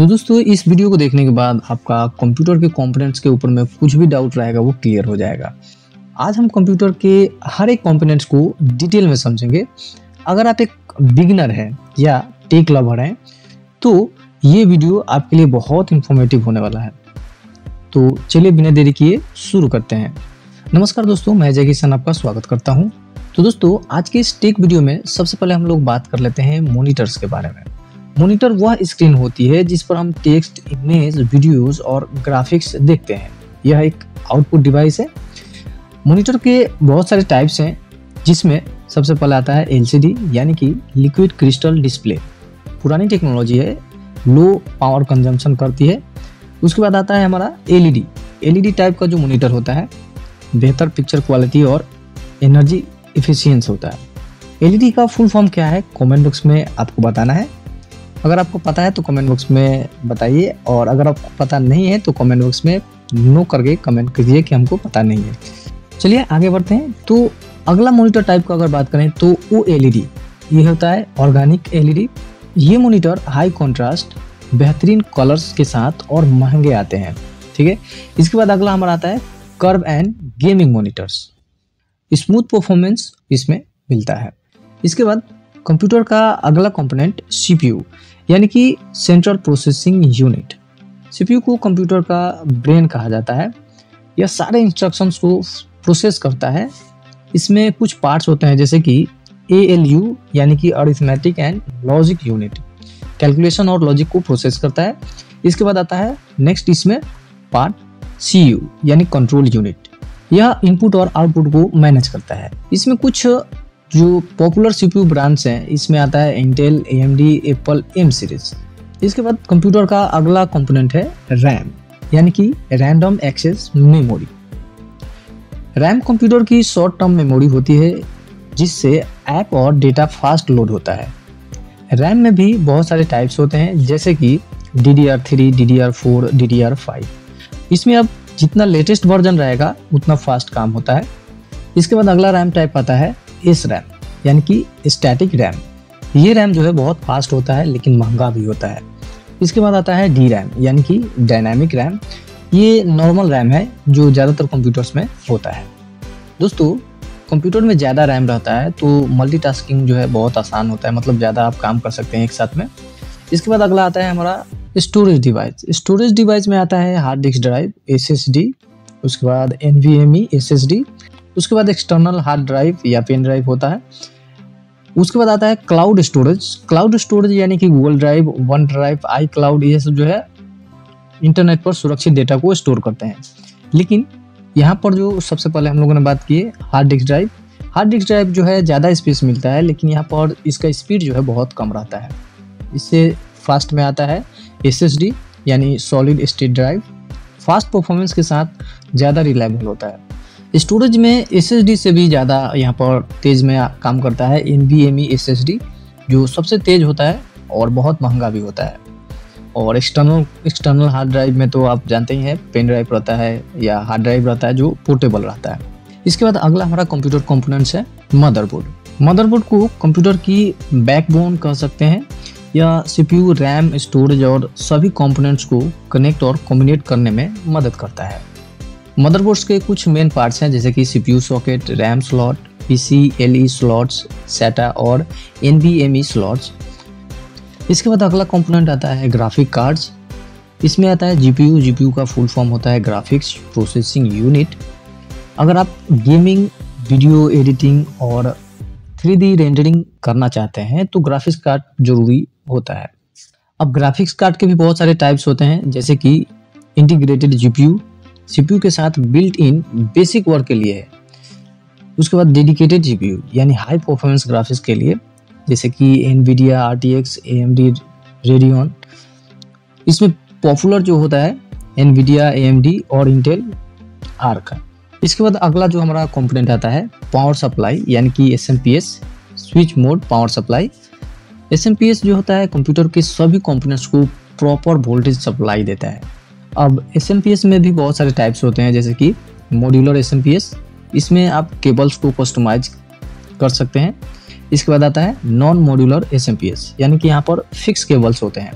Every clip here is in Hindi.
तो दोस्तों इस वीडियो को देखने के बाद आपका कंप्यूटर के कंपोनेंट्स के ऊपर में कुछ भी डाउट रहेगा वो क्लियर हो जाएगा। आज हम कंप्यूटर के हर एक कंपोनेंट्स को डिटेल में समझेंगे। अगर आप एक बिगिनर हैं या टेक लवर हैं तो ये वीडियो आपके लिए बहुत इंफॉर्मेटिव होने वाला है। तो चलिए बिना देरी किए शुरू करते हैं। नमस्कार दोस्तों, मैं जय किशन आपका स्वागत करता हूँ। तो दोस्तों आज के इस टेक वीडियो में सबसे पहले हम लोग बात कर लेते हैं मॉनिटर्स के बारे में। मॉनिटर वह स्क्रीन होती है जिस पर हम टेक्स्ट, इमेज, वीडियोस और ग्राफिक्स देखते हैं। यह एक आउटपुट डिवाइस है। मॉनिटर के बहुत सारे टाइप्स हैं जिसमें सबसे पहले आता है LCD यानी कि लिक्विड क्रिस्टल डिस्प्ले। पुरानी टेक्नोलॉजी है, लो पावर कंजम्पशन करती है। उसके बाद आता है हमारा LED टाइप का जो मॉनिटर होता है, बेहतर पिक्चर क्वालिटी और एनर्जी एफिशिएंस होता है। LED का फुल फॉर्म क्या है कमेंट बॉक्स में आपको बताना है। अगर आपको पता है तो कमेंट बॉक्स में बताइए, और अगर आपको पता नहीं है तो कमेंट बॉक्स में नो करके कमेंट कीजिए कि हमको पता नहीं है। चलिए आगे बढ़ते हैं। तो अगला मॉनिटर टाइप का अगर बात करें तो OLED, ये होता है ऑर्गेनिक LED। ये मॉनिटर हाई कॉन्ट्रास्ट, बेहतरीन कलर्स के साथ और महंगे आते हैं। ठीक है। इसके बाद अगला हमारा आता है curve and gaming monitors. Smooth performance इसमें मिलता है। इसके बाद कंप्यूटर का अगला कंपोनेंट CPU यानी कि सेंट्रल प्रोसेसिंग यूनिट। CPU को कंप्यूटर का ब्रेन कहा जाता है। यह सारे इंस्ट्रक्शंस को प्रोसेस करता है। इसमें कुछ पार्ट्स होते हैं जैसे कि ALU यानी कि arithmetic and logic unit, calculation और लॉजिक को प्रोसेस करता है। इसके बाद आता है नेक्स्ट इसमें पार्ट CU यानी कंट्रोल यूनिट। यह इनपुट और आउटपुट को मैनेज करता है। इसमें कुछ जो पॉपुलर CPU ब्रांड्स हैं, इसमें आता है Intel, AMD, Apple, M series. इसके बाद कंप्यूटर का अगला कंपोनेंट है RAM यानी कि random access memory. RAM computer की शॉर्ट टर्म मेमोरी होती है जिससे ऐप और डेटा फास्ट लोड होता है। रैम में भी बहुत सारे टाइप्स होते हैं जैसे कि DDR3, DDR4, DDR5। इसमें अब जितना लेटेस्ट वर्जन रहेगा उतना फास्ट काम होता है। इसके बाद अगला रैम टाइप आता है SRAM यानी कि स्टैटिक रैम। ये रैम जो है बहुत फास्ट होता है लेकिन महंगा भी होता है। इसके बाद आता है DRAM यानी कि डायनामिक रैम। ये नॉर्मल रैम है जो ज़्यादातर कंप्यूटर्स में होता है। दोस्तों कंप्यूटर में ज़्यादा रैम रहता है तो मल्टीटास्किंग जो है बहुत आसान होता है, मतलब ज़्यादा आप काम कर सकते हैं एक साथ में। इसके बाद अगला आता है हमारा स्टोरेज डिवाइस। स्टोरेज डिवाइस में आता है हार्ड डिस्क ड्राइव SSD, उसके बाद NVMe SSD, उसके बाद एक्सटर्नल हार्ड ड्राइव या पेन ड्राइव होता है। उसके बाद आता है क्लाउड स्टोरेज। क्लाउड स्टोरेज यानी कि Google drive, one drive, iCloud, ये सब जो है इंटरनेट पर सुरक्षित डेटा को स्टोर करते हैं। लेकिन यहाँ पर जो सबसे पहले हम लोगों ने बात की है hard disk drive. Hard disk drive जो है ज़्यादा स्पेस मिलता है लेकिन यहाँ पर इसका स्पीड जो है बहुत कम रहता है। इससे फास्ट में आता है SSD यानी solid state drive. Fast performance के साथ ज़्यादा रिलायबल होता है। स्टोरेज में SSD से भी ज़्यादा यहाँ पर तेज़ में काम करता है NVMe SSD, जो सबसे तेज़ होता है और बहुत महंगा भी होता है। और एक्सटर्नल हार्ड ड्राइव में तो आप जानते ही हैं पेन ड्राइव रहता है या हार्ड ड्राइव रहता है जो पोर्टेबल रहता है। इसके बाद अगला हमारा कंप्यूटर कंपोनेंट्स है मदरबोर्ड। मदरबोर्ड को कंप्यूटर की बैकबोन कह सकते हैं। यह CPU, रैम, स्टोरेज और सभी कंपोनेंट्स को कनेक्ट और कम्युनिकेट करने में मदद करता है। मदरबोर्ड्स के कुछ मेन पार्ट्स हैं जैसे कि CPU socket, RAM slot, PCLE slots, SATA और NVMe स्लॉट्स। इसके बाद अगला कंपोनेंट आता है ग्राफिक कार्ड्स। इसमें आता है GPU का फुल फॉर्म होता है ग्राफिक्स प्रोसेसिंग यूनिट। अगर आप गेमिंग, वीडियो एडिटिंग और 3D रेंडरिंग करना चाहते हैं तो ग्राफिक्स कार्ड जरूरी होता है। अब ग्राफिक्स कार्ड के भी बहुत सारे टाइप्स होते हैं जैसे कि इंटीग्रेटेड GPU, CPU के साथ बिल्ट इन बेसिक वर्क के लिए है। उसके बाद डेडिकेटेड GPU यानी हाई परफॉर्मेंस ग्राफिक्स के लिए जैसे कि NVIDIA RTX, AMD Radeon। इसमें पॉपुलर जो होता है NVIDIA, AMD और Intel Arc। इसके बाद अगला जो हमारा कंपोनेंट आता है पावर सप्लाई यानी कि SMPS, switch mode power supply. SMPS जो होता है कंप्यूटर के सभी कंपोनेंट्स को प्रॉपर वोल्टेज सप्लाई देता है। अब SMPS में भी बहुत सारे टाइप्स होते हैं जैसे कि मॉड्यूलर SMPS, इसमें आप केबल्स को कस्टमाइज कर सकते हैं। इसके बाद आता है नॉन मॉड्यूलर SMPS यानी कि यहाँ पर फिक्स केबल्स होते हैं।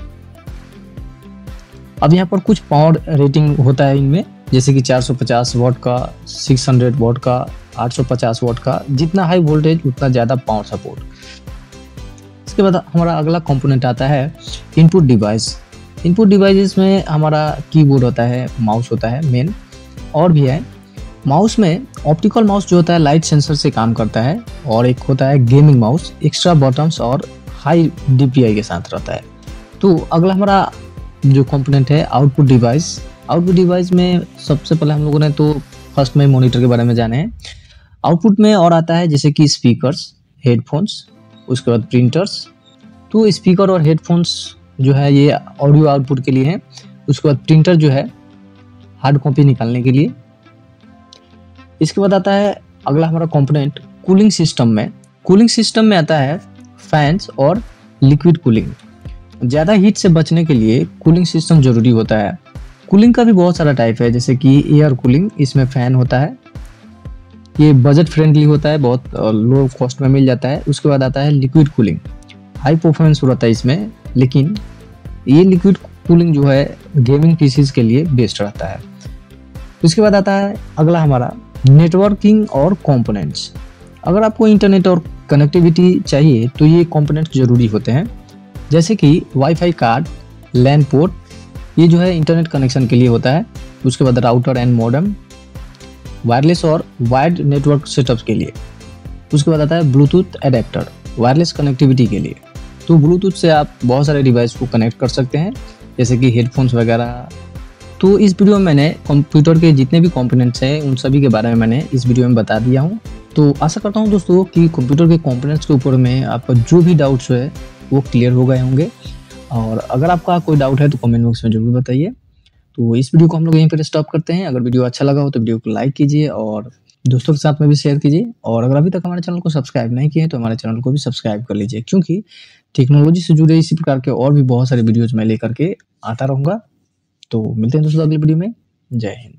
अब यहाँ पर कुछ पावर रेटिंग होता है इनमें, जैसे कि 450 वॉट का, 600 वॉट का, 850 वॉट का। जितना हाई वोल्टेज उतना ज़्यादा पावर सपोर्ट। इसके बाद हमारा अगला कंपोनेंट आता है इनपुट डिवाइस। इनपुट डिवाइसेस में हमारा कीबोर्ड होता है, माउस होता है मेन, और भी है। माउस में ऑप्टिकल माउस जो होता है लाइट सेंसर से काम करता है, और एक होता है गेमिंग माउस, एक्स्ट्रा बटन्स और हाई DPI के साथ रहता है। तो अगला हमारा जो कंपोनेंट है आउटपुट डिवाइस। आउटपुट डिवाइस में सबसे पहले हम लोगों ने तो फर्स्ट में मॉनिटर के बारे में जाने हैं। आउटपुट में और आता है जैसे कि स्पीकर्स, हेडफोन्स, उसके बाद प्रिंटर्स। तो स्पीकर और हेडफोन्स जो है ये ऑडियो आउटपुट के लिए है। उसके बाद प्रिंटर जो है हार्ड कॉपी निकालने के लिए। इसके बाद आता है अगला हमारा कंपोनेंट कूलिंग सिस्टम में। कूलिंग सिस्टम में आता है फैंस और लिक्विड कूलिंग। ज़्यादा हीट से बचने के लिए कूलिंग सिस्टम ज़रूरी होता है। कूलिंग का भी बहुत सारा टाइप है, जैसे कि एयर कूलिंग, इसमें फ़ैन होता है, ये बजट फ्रेंडली होता है, बहुत लो कॉस्ट में मिल जाता है। उसके बाद आता है लिक्विड कूलिंग, हाई परफॉर्मेंस रहता है इसमें, लेकिन ये लिक्विड कूलिंग जो है गेमिंग पीसीज के लिए बेस्ट रहता है। उसके बाद आता है अगला हमारा नेटवर्किंग और कंपोनेंट्स। अगर आपको इंटरनेट और कनेक्टिविटी चाहिए तो ये कंपोनेंट्स ज़रूरी होते हैं, जैसे कि वाईफाई कार्ड, लैन पोर्ट, ये जो है इंटरनेट कनेक्शन के लिए होता है। उसके बाद राउटर एंड मॉडेम, वायरलेस और वायर्ड नेटवर्क सेटअप के लिए। उसके बाद आता है ब्लूटूथ एडेप्टर, वायरलेस कनेक्टिविटी के लिए। तो ब्लूटूथ से आप बहुत सारे डिवाइस को कनेक्ट कर सकते हैं, जैसे कि हेडफोन्स वगैरह। तो इस वीडियो में मैंने कंप्यूटर के जितने भी कंपोनेंट्स हैं उन सभी के बारे में मैंने इस वीडियो में बता दिया हूँ। तो आशा करता हूँ दोस्तों कि कंप्यूटर के कंपोनेंट्स के ऊपर में आपका जो भी डाउट्स है वो क्लियर हो गए होंगे। और अगर आपका कोई डाउट है तो कमेंट बॉक्स में ज़रूर बताइए। तो इस वीडियो को हम लोग यहीं पर स्टॉप करते हैं। अगर वीडियो अच्छा लगा हो तो वीडियो को लाइक कीजिए और दोस्तों के साथ में भी शेयर कीजिए। और अगर अभी तक हमारे चैनल को सब्सक्राइब नहीं किए तो हमारे चैनल को भी सब्सक्राइब कर लीजिए, क्योंकि टेक्नोलॉजी से जुड़े इसी प्रकार के और भी बहुत सारे वीडियोज मैं लेकर के आता रहूँगा। तो मिलते हैं दोस्तों अगली वीडियो में। जय हिंद।